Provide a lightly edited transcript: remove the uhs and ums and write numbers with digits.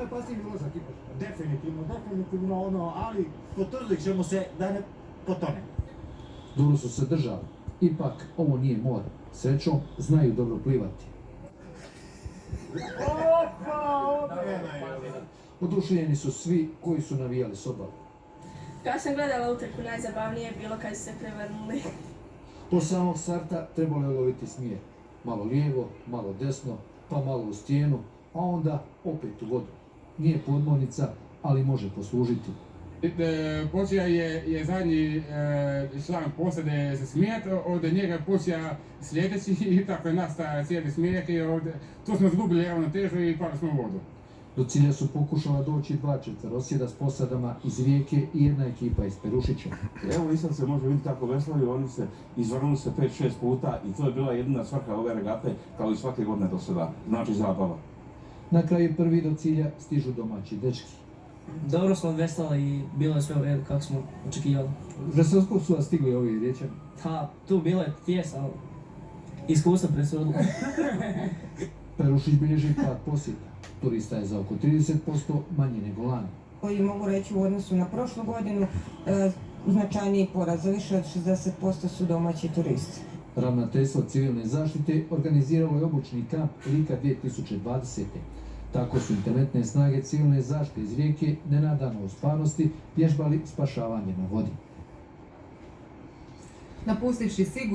najopasniji ulazak ipak. Definitivno, ali potrudit ćemo se da ne potone. Dobro su se držali. Ipak, ovo nije more. Srećom, znaju dobro plivati. Oduševljeni su svi koji su navijali s obale. Kad sam gledala utrku, najzabavnije je bilo kad su se prevrnuli. Po samog starta trebalo je loviti smjer. Malo lijevo, malo desno, pa malo u stijenu, a onda opet u vodu. Nije podmornica, ali može poslužiti. Počeo je zadnji član posade se smijati, od njega počeo sljedeći i tako je nastao cijeli smijeh i tu smo zgubili ravnotežu i pali smo u vodu. Do cilja su pokušala doći 2 četverosjeda s posadama iz Rijeke i jedna ekipa iz Perušića. Evo i sad se može vidjeti kako veslaju, oni se izvrnuli se 5-6 puta i to je bila jedina svrha ove regate kao i svake godine do sada, znači zabava. Na kraju prvi do cilja stižu domaći dečki. Dobro smo veslali i bilo je sve u redu kako smo očekivali. Za skoro su vas stigli ovi Riječani. Tu bilo je tijesno, iskustvo presudilo. Perušić bilježi pad posjeta. Turista je za oko 30% manje nego lani. I mogu reći u odnosu na prošlu godinu značajniji porast, za više od 60% su domaći turisti. Ravnateljstvo civilne zaštite organiziralo je obučni kamp Lika 2020. Tako su interventne snage civilne zaštite iz Rijeke nenadano u stvarnosti vježbali spašavanje na vodi. Napustivši sigurno